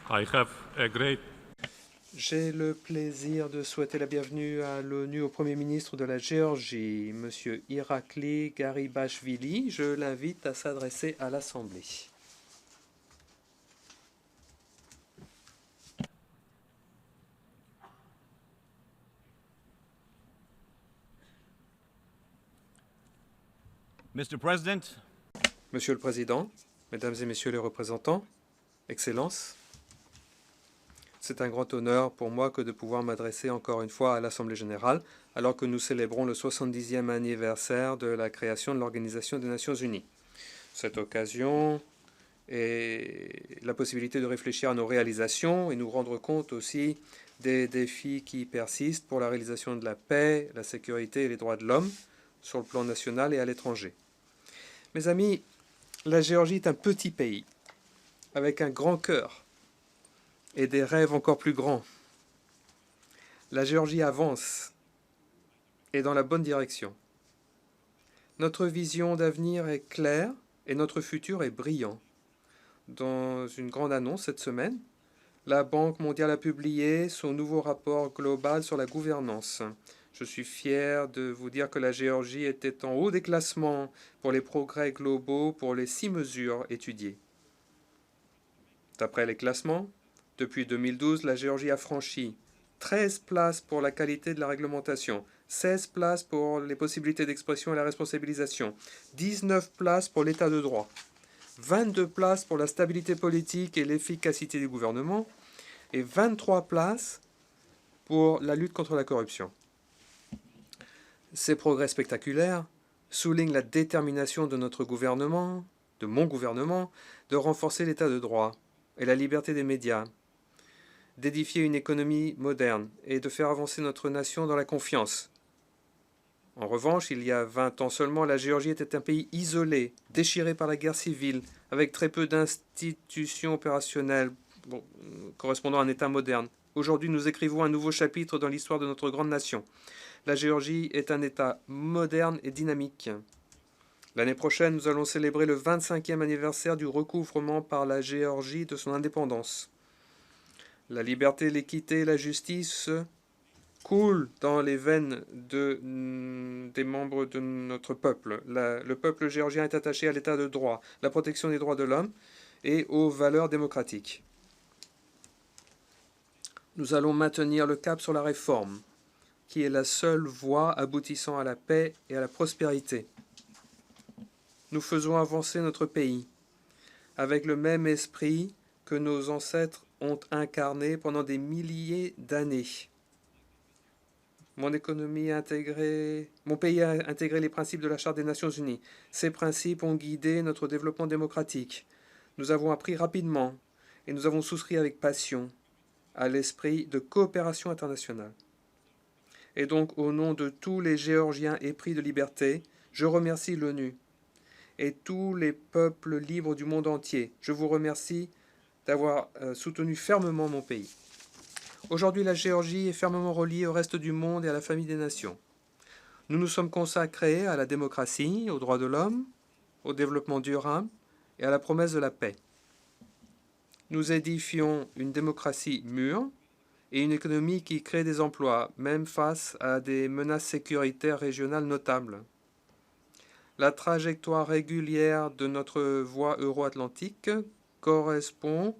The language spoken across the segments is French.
I have a great J'ai le plaisir de souhaiter la bienvenue à l'ONU au Premier ministre de la Géorgie, M. Irakli Garibashvili. Je l'invite à s'adresser à l'Assemblée. Mr. President, Monsieur le Président, Mesdames et Messieurs les représentants, Excellences, c'est un grand honneur pour moi que de pouvoir m'adresser encore une fois à l'Assemblée générale alors que nous célébrons le 70e anniversaire de la création de l'Organisation des Nations unies. Cette occasion est la possibilité de réfléchir à nos réalisations et nous rendre compte aussi des défis qui persistent pour la réalisation de la paix, la sécurité et les droits de l'homme sur le plan national et à l'étranger. Mes amis, la Géorgie est un petit pays avec un grand cœur et des rêves encore plus grands. La Géorgie avance et dans la bonne direction. Notre vision d'avenir est claire et notre futur est brillant. Dans une grande annonce cette semaine, la Banque mondiale a publié son nouveau rapport global sur la gouvernance. Je suis fier de vous dire que la Géorgie était en haut des classements pour les progrès globaux pour les 6 mesures étudiées. D'après les classements, depuis 2012, la Géorgie a franchi 13 places pour la qualité de la réglementation, 16 places pour les possibilités d'expression et la responsabilisation, 19 places pour l'état de droit, 22 places pour la stabilité politique et l'efficacité du gouvernement, et 23 places pour la lutte contre la corruption. Ces progrès spectaculaires soulignent la détermination de notre gouvernement, de mon gouvernement, de renforcer l'état de droit et la liberté des médias, d'édifier une économie moderne et de faire avancer notre nation dans la confiance. En revanche, il y a 20 ans seulement, la Géorgie était un pays isolé, déchiré par la guerre civile, avec très peu d'institutions opérationnelles correspondant à un État moderne. Aujourd'hui, nous écrivons un nouveau chapitre dans l'histoire de notre grande nation. La Géorgie est un État moderne et dynamique. L'année prochaine, nous allons célébrer le 25e anniversaire du recouvrement par la Géorgie de son indépendance. La liberté, l'équité et la justice coulent dans les veines des membres de notre peuple. Le peuple géorgien est attaché à l'état de droit, la protection des droits de l'homme et aux valeurs démocratiques. Nous allons maintenir le cap sur la réforme, qui est la seule voie aboutissant à la paix et à la prospérité. Nous faisons avancer notre pays avec le même esprit que nos ancêtres ont incarné pendant des milliers d'années. Mon pays a intégré les principes de la Charte des Nations Unies. Ces principes ont guidé notre développement démocratique. Nous avons appris rapidement et nous avons souscrit avec passion à l'esprit de coopération internationale. Et donc, au nom de tous les Géorgiens épris de liberté, je remercie l'ONU et tous les peuples libres du monde entier. Je vous remercie d'avoir soutenu fermement mon pays. Aujourd'hui, la Géorgie est fermement reliée au reste du monde et à la famille des nations. Nous nous sommes consacrés à la démocratie, aux droits de l'homme, au développement durable et à la promesse de la paix. Nous édifions une démocratie mûre et une économie qui crée des emplois, même face à des menaces sécuritaires régionales notables. La trajectoire régulière de notre voie euro-atlantique correspond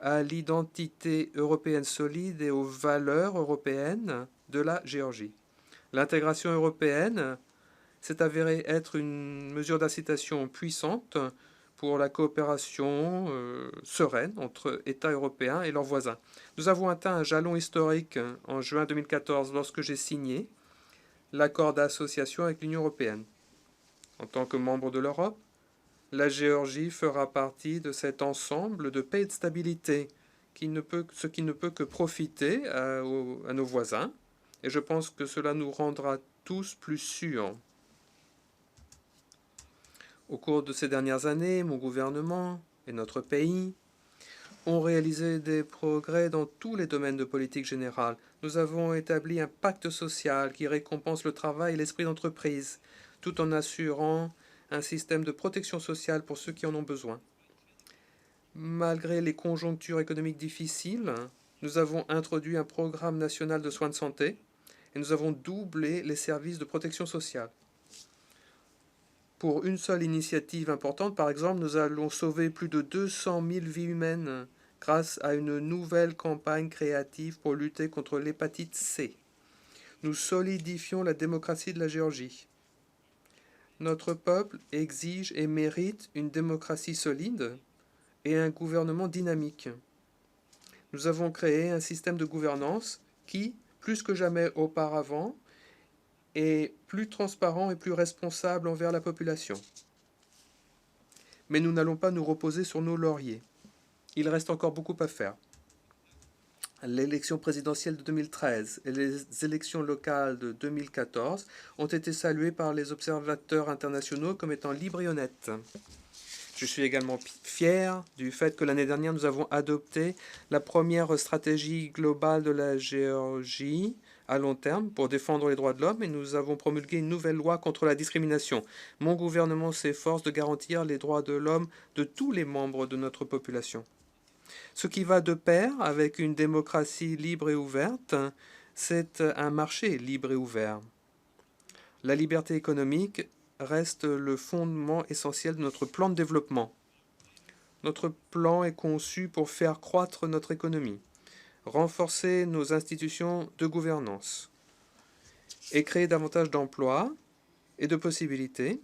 à l'identité européenne solide et aux valeurs européennes de la Géorgie. L'intégration européenne s'est avérée être une mesure d'incitation puissante pour la coopération sereine entre États européens et leurs voisins. Nous avons atteint un jalon historique en juin 2014 lorsque j'ai signé l'accord d'association avec l'Union européenne. En tant que membre de l'Europe, la Géorgie fera partie de cet ensemble de paix et de stabilité, ce qui ne peut que profiter à nos voisins, et je pense que cela nous rendra tous plus sûrs. Au cours de ces dernières années, mon gouvernement et notre pays ont réalisé des progrès dans tous les domaines de politique générale. Nous avons établi un pacte social qui récompense le travail et l'esprit d'entreprise, tout en assurant un système de protection sociale pour ceux qui en ont besoin. Malgré les conjonctures économiques difficiles, nous avons introduit un programme national de soins de santé et nous avons doublé les services de protection sociale. Pour une seule initiative importante, par exemple, nous allons sauver plus de 200 000 vies humaines grâce à une nouvelle campagne créative pour lutter contre l'hépatite C. Nous solidifions la démocratie de la Géorgie. Notre peuple exige et mérite une démocratie solide et un gouvernement dynamique. Nous avons créé un système de gouvernance qui, plus que jamais auparavant, est plus transparent et plus responsable envers la population. Mais nous n'allons pas nous reposer sur nos lauriers. Il reste encore beaucoup à faire. L'élection présidentielle de 2013 et les élections locales de 2014 ont été saluées par les observateurs internationaux comme étant libres et honnêtes. Je suis également fier du fait que l'année dernière, nous avons adopté la première stratégie globale de la Géorgie à long terme pour défendre les droits de l'homme et nous avons promulgué une nouvelle loi contre la discrimination. Mon gouvernement s'efforce de garantir les droits de l'homme de tous les membres de notre population. Ce qui va de pair avec une démocratie libre et ouverte, c'est un marché libre et ouvert. La liberté économique reste le fondement essentiel de notre plan de développement. Notre plan est conçu pour faire croître notre économie, renforcer nos institutions de gouvernance et créer davantage d'emplois et de possibilités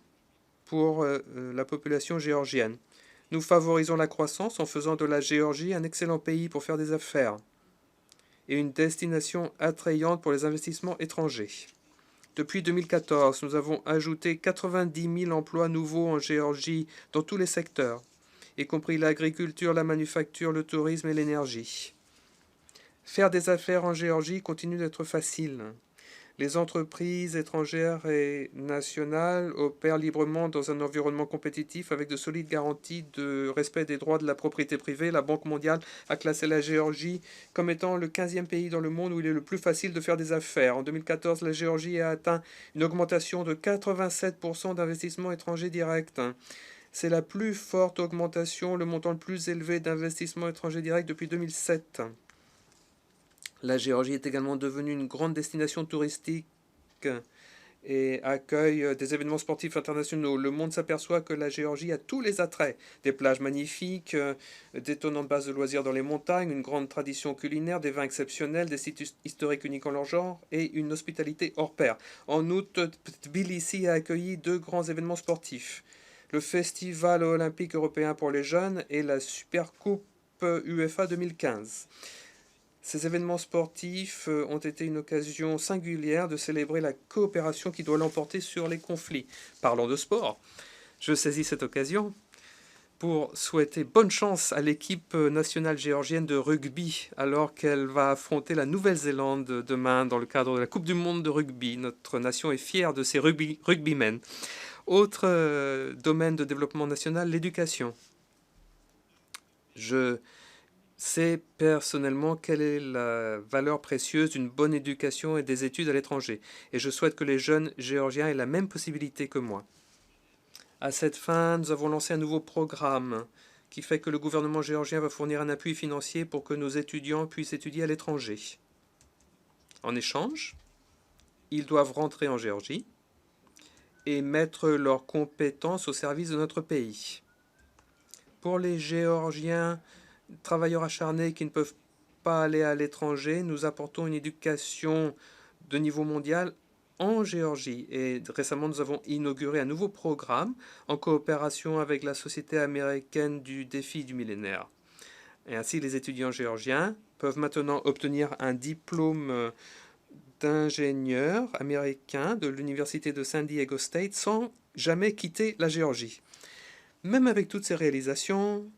pour la population géorgienne. Nous favorisons la croissance en faisant de la Géorgie un excellent pays pour faire des affaires et une destination attrayante pour les investissements étrangers. Depuis 2014, nous avons ajouté 90 000 emplois nouveaux en Géorgie dans tous les secteurs, y compris l'agriculture, la manufacture, le tourisme et l'énergie. Faire des affaires en Géorgie continue d'être facile. Les entreprises étrangères et nationales opèrent librement dans un environnement compétitif avec de solides garanties de respect des droits de la propriété privée. La Banque mondiale a classé la Géorgie comme étant le 15e pays dans le monde où il est le plus facile de faire des affaires. En 2014, la Géorgie a atteint une augmentation de 87% d'investissements étrangers directs. C'est la plus forte augmentation, le montant le plus élevé d'investissements étrangers directs depuis 2007. La Géorgie est également devenue une grande destination touristique et accueille des événements sportifs internationaux. Le monde s'aperçoit que la Géorgie a tous les attraits. Des plages magnifiques, d'étonnantes bases de loisirs dans les montagnes, une grande tradition culinaire, des vins exceptionnels, des sites historiques uniques en leur genre et une hospitalité hors pair. En août, Tbilissi a accueilli 2 grands événements sportifs. Le Festival olympique européen pour les jeunes et la Supercoupe UEFA 2015. Ces événements sportifs ont été une occasion singulière de célébrer la coopération qui doit l'emporter sur les conflits. Parlant de sport, je saisis cette occasion pour souhaiter bonne chance à l'équipe nationale géorgienne de rugby alors qu'elle va affronter la Nouvelle-Zélande demain dans le cadre de la Coupe du monde de rugby. Notre nation est fière de ses rugbymen. Autre domaine de développement national, l'éducation. Je sais personnellement quelle est la valeur précieuse d'une bonne éducation et des études à l'étranger, et je souhaite que les jeunes géorgiens aient la même possibilité que moi. À cette fin, nous avons lancé un nouveau programme qui fait que le gouvernement géorgien va fournir un appui financier pour que nos étudiants puissent étudier à l'étranger. En échange, ils doivent rentrer en Géorgie et mettre leurs compétences au service de notre pays. Pour les Géorgiens travailleurs acharnés qui ne peuvent pas aller à l'étranger, nous apportons une éducation de niveau mondial en Géorgie. Et récemment, nous avons inauguré un nouveau programme en coopération avec la Société américaine du défi du millénaire. Et ainsi, les étudiants géorgiens peuvent maintenant obtenir un diplôme d'ingénieur américain de l'université de San Diego State sans jamais quitter la Géorgie. Même avec toutes ces réalisations,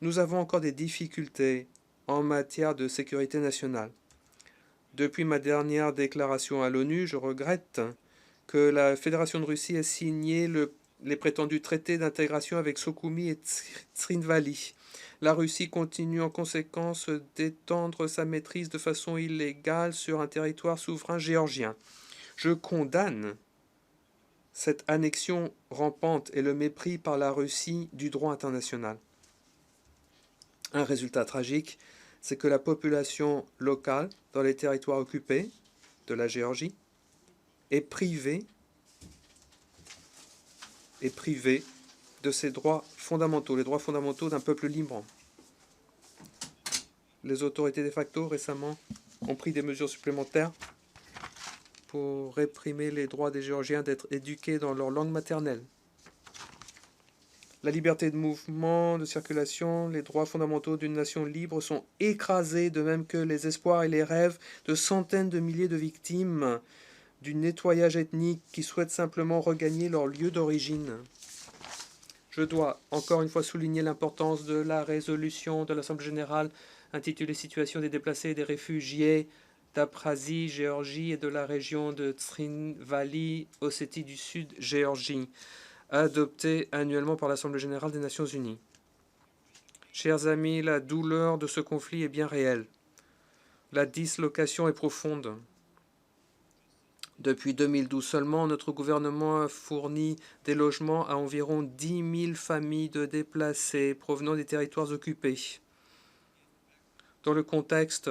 nous avons encore des difficultés en matière de sécurité nationale. Depuis ma dernière déclaration à l'ONU, je regrette que la Fédération de Russie ait signé les prétendus traités d'intégration avec Sukhumi et Tskhinvali. La Russie continue en conséquence d'étendre sa maîtrise de façon illégale sur un territoire souverain géorgien. Je condamne cette annexion rampante et le mépris par la Russie du droit international. Un résultat tragique, c'est que la population locale dans les territoires occupés de la Géorgie est privée de ses droits fondamentaux, les droits fondamentaux d'un peuple libre. Les autorités de facto récemment ont pris des mesures supplémentaires pour réprimer les droits des Géorgiens d'être éduqués dans leur langue maternelle. La liberté de mouvement, de circulation, les droits fondamentaux d'une nation libre sont écrasés, de même que les espoirs et les rêves de centaines de milliers de victimes du nettoyage ethnique qui souhaitent simplement regagner leur lieu d'origine. Je dois encore une fois souligner l'importance de la résolution de l'Assemblée générale intitulée Situation des déplacés et des réfugiés d'Abkhazie, Géorgie et de la région de Tsin Valley, Ossétie du Sud, Géorgie, adoptée annuellement par l'Assemblée générale des Nations unies. Chers amis, la douleur de ce conflit est bien réelle. La dislocation est profonde. Depuis 2012 seulement, notre gouvernement a fourni des logements à environ 10 000 familles de déplacés provenant des territoires occupés. Dans le contexte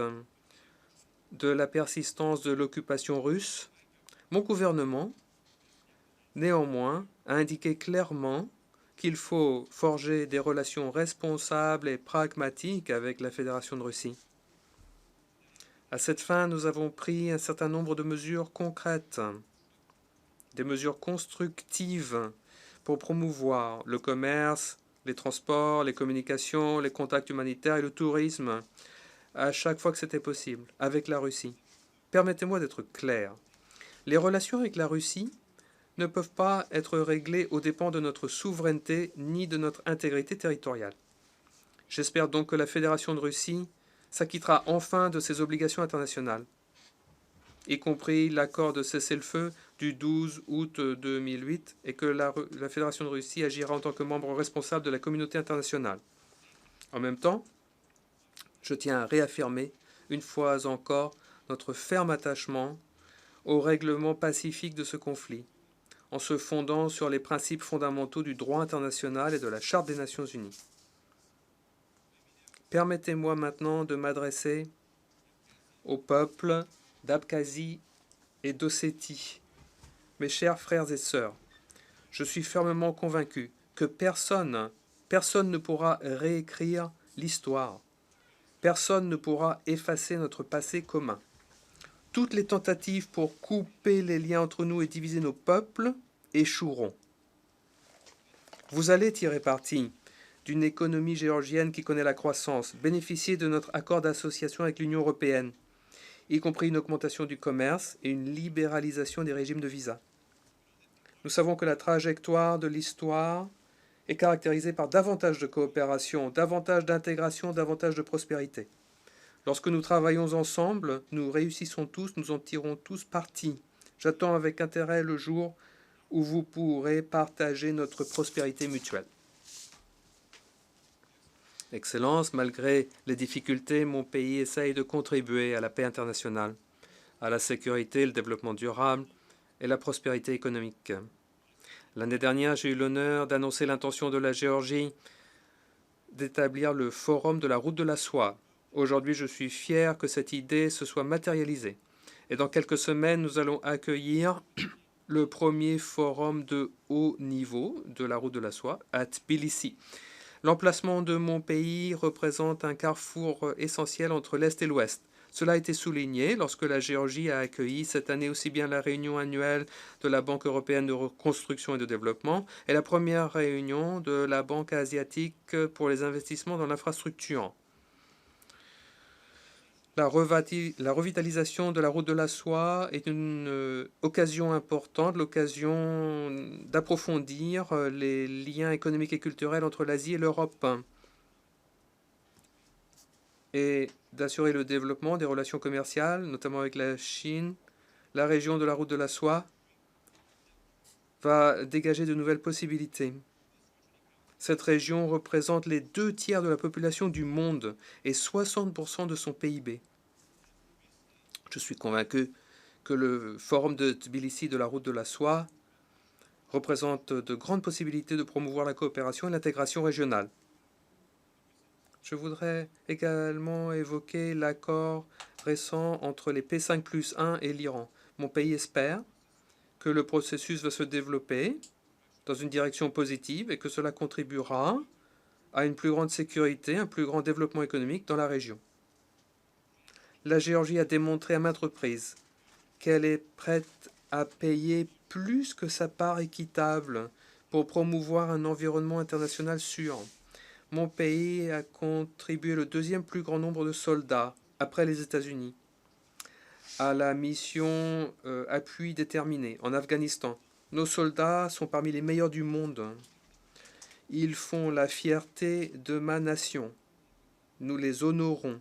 de la persistance de l'occupation russe, mon gouvernement, néanmoins, a indiqué clairement qu'il faut forger des relations responsables et pragmatiques avec la Fédération de Russie. À cette fin, nous avons pris un certain nombre de mesures concrètes, des mesures constructives pour promouvoir le commerce, les transports, les communications, les contacts humanitaires et le tourisme, à chaque fois que c'était possible, avec la Russie. Permettez-moi d'être clair. Les relations avec la Russie ne peuvent pas être réglées aux dépens de notre souveraineté ni de notre intégrité territoriale. J'espère donc que la Fédération de Russie s'acquittera enfin de ses obligations internationales, y compris l'accord de cessez-le-feu du 12 août 2008, et que la Fédération de Russie agira en tant que membre responsable de la communauté internationale. En même temps, je tiens à réaffirmer, une fois encore, notre ferme attachement au règlement pacifique de ce conflit, en se fondant sur les principes fondamentaux du droit international et de la Charte des Nations unies. Permettez-moi maintenant de m'adresser au peuple d'Abkhazie et d'Ossétie. Mes chers frères et sœurs, je suis fermement convaincu que personne ne pourra réécrire l'histoire. Personne ne pourra effacer notre passé commun. Toutes les tentatives pour couper les liens entre nous et diviser nos peuples échoueront. Vous allez tirer parti d'une économie géorgienne qui connaît la croissance, bénéficier de notre accord d'association avec l'Union européenne, y compris une augmentation du commerce et une libéralisation des régimes de visa. Nous savons que la trajectoire de l'histoire est caractérisée par davantage de coopération, davantage d'intégration, davantage de prospérité. Lorsque nous travaillons ensemble, nous réussissons tous, nous en tirons tous parti. J'attends avec intérêt le jour où vous pourrez partager notre prospérité mutuelle. Excellence, malgré les difficultés, mon pays essaye de contribuer à la paix internationale, à la sécurité, le développement durable et la prospérité économique. L'année dernière, j'ai eu l'honneur d'annoncer l'intention de la Géorgie d'établir le Forum de la Route de la Soie. Aujourd'hui, je suis fier que cette idée se soit matérialisée. Et dans quelques semaines, nous allons accueillir le premier forum de haut niveau de la Route de la Soie à Tbilissi. L'emplacement de mon pays représente un carrefour essentiel entre l'Est et l'Ouest. Cela a été souligné lorsque la Géorgie a accueilli cette année aussi bien la réunion annuelle de la Banque européenne de reconstruction et de développement et la première réunion de la Banque asiatique pour les investissements dans l'infrastructure. La revitalisation de la route de la soie est une occasion importante, l'occasion d'approfondir les liens économiques et culturels entre l'Asie et l'Europe et d'assurer le développement des relations commerciales, notamment avec la Chine. La région de la route de la soie va dégager de nouvelles possibilités. Cette région représente les 2 tiers de la population du monde et 60% de son PIB. Je suis convaincu que le forum de Tbilissi de la route de la soie représente de grandes possibilités de promouvoir la coopération et l'intégration régionale. Je voudrais également évoquer l'accord récent entre les P5+1 et l'Iran. Mon pays espère que le processus va se développer dans une direction positive et que cela contribuera à une plus grande sécurité, un plus grand développement économique dans la région. La Géorgie a démontré à maintes reprises qu'elle est prête à payer plus que sa part équitable pour promouvoir un environnement international sûr. Mon pays a contribué le deuxième plus grand nombre de soldats, après les États-Unis, à la mission appui déterminé en Afghanistan. Nos soldats sont parmi les meilleurs du monde. Ils font la fierté de ma nation. Nous les honorons.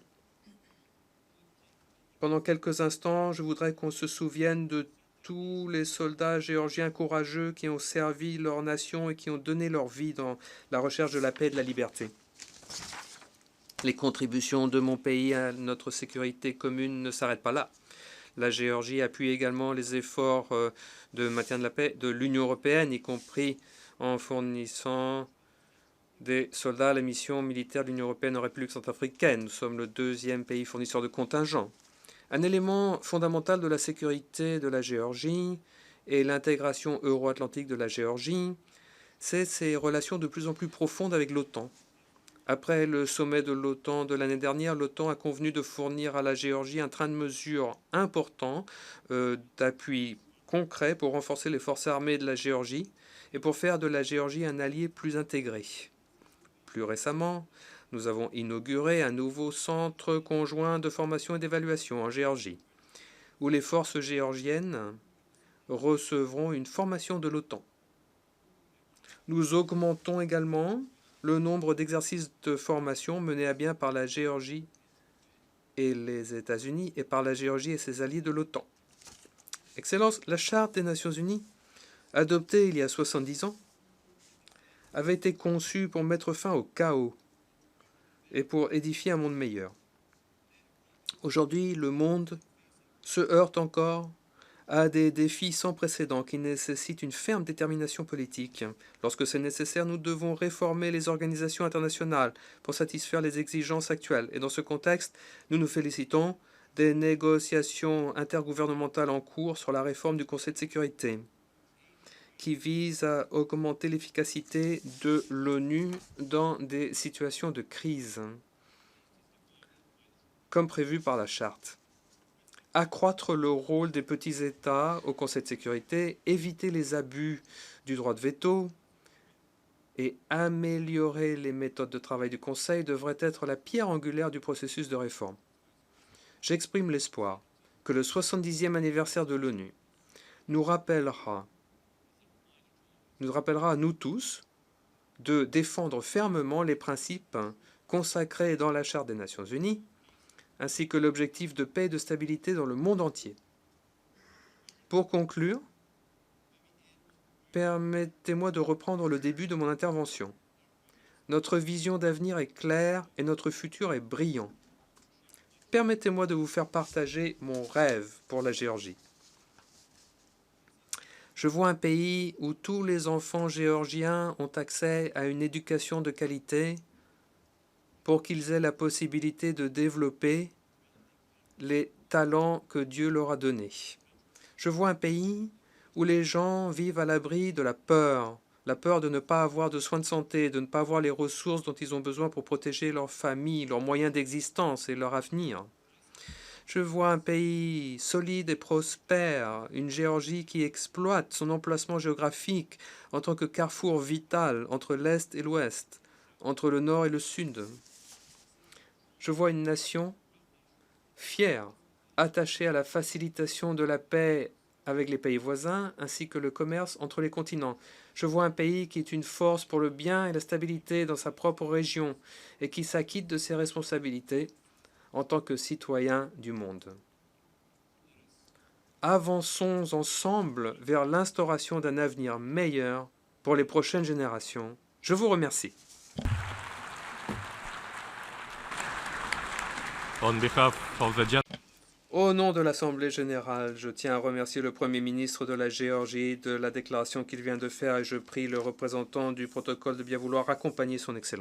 Pendant quelques instants, je voudrais qu'on se souvienne de tous les soldats géorgiens courageux qui ont servi leur nation et qui ont donné leur vie dans la recherche de la paix et de la liberté. Les contributions de mon pays à notre sécurité commune ne s'arrêtent pas là. La Géorgie appuie également les efforts de maintien de la paix de l'Union européenne, y compris en fournissant des soldats à la mission militaire de l'Union européenne en République centrafricaine. Nous sommes le deuxième pays fournisseur de contingents. Un élément fondamental de la sécurité de la Géorgie et l'intégration euro-atlantique de la Géorgie, c'est ses relations de plus en plus profondes avec l'OTAN. Après le sommet de l'OTAN de l'année dernière, l'OTAN a convenu de fournir à la Géorgie un train de mesures important d'appui concret pour renforcer les forces armées de la Géorgie et pour faire de la Géorgie un allié plus intégré. Plus récemment, nous avons inauguré un nouveau centre conjoint de formation et d'évaluation en Géorgie, où les forces géorgiennes recevront une formation de l'OTAN. Nous augmentons également le nombre d'exercices de formation menés à bien par la Géorgie et les États-Unis et par la Géorgie et ses alliés de l'OTAN. Excellence, la Charte des Nations Unies, adoptée il y a 70 ans, avait été conçue pour mettre fin au chaos et pour édifier un monde meilleur. Aujourd'hui, le monde se heurte encore à des défis sans précédent qui nécessitent une ferme détermination politique. Lorsque c'est nécessaire, nous devons réformer les organisations internationales pour satisfaire les exigences actuelles. Et dans ce contexte, nous nous félicitons des négociations intergouvernementales en cours sur la réforme du Conseil de sécurité, qui vise à augmenter l'efficacité de l'ONU dans des situations de crise, comme prévu par la Charte. Accroître le rôle des petits États au Conseil de sécurité, éviter les abus du droit de veto et améliorer les méthodes de travail du Conseil devrait être la pierre angulaire du processus de réforme. J'exprime l'espoir que le 70e anniversaire de l'ONU nous rappellera à nous tous de défendre fermement les principes consacrés dans la Charte des Nations Unies, ainsi que l'objectif de paix et de stabilité dans le monde entier. Pour conclure, permettez-moi de reprendre le début de mon intervention. Notre vision d'avenir est claire et notre futur est brillant. Permettez-moi de vous faire partager mon rêve pour la Géorgie. Je vois un pays où tous les enfants géorgiens ont accès à une éducation de qualité pour qu'ils aient la possibilité de développer les talents que Dieu leur a donnés. Je vois un pays où les gens vivent à l'abri de la peur de ne pas avoir de soins de santé, de ne pas avoir les ressources dont ils ont besoin pour protéger leur famille, leurs moyens d'existence et leur avenir. Je vois un pays solide et prospère, une Géorgie qui exploite son emplacement géographique en tant que carrefour vital entre l'Est et l'Ouest, entre le Nord et le Sud. Je vois une nation fière, attachée à la facilitation de la paix avec les pays voisins, ainsi que le commerce entre les continents. Je vois un pays qui est une force pour le bien et la stabilité dans sa propre région, et qui s'acquitte de ses responsabilités en tant que citoyen du monde. Avançons ensemble vers l'instauration d'un avenir meilleur pour les prochaines générations. Je vous remercie. Au nom de l'Assemblée générale, je tiens à remercier le Premier ministre de la Géorgie de la déclaration qu'il vient de faire et je prie le représentant du protocole de bien vouloir accompagner son Excellence.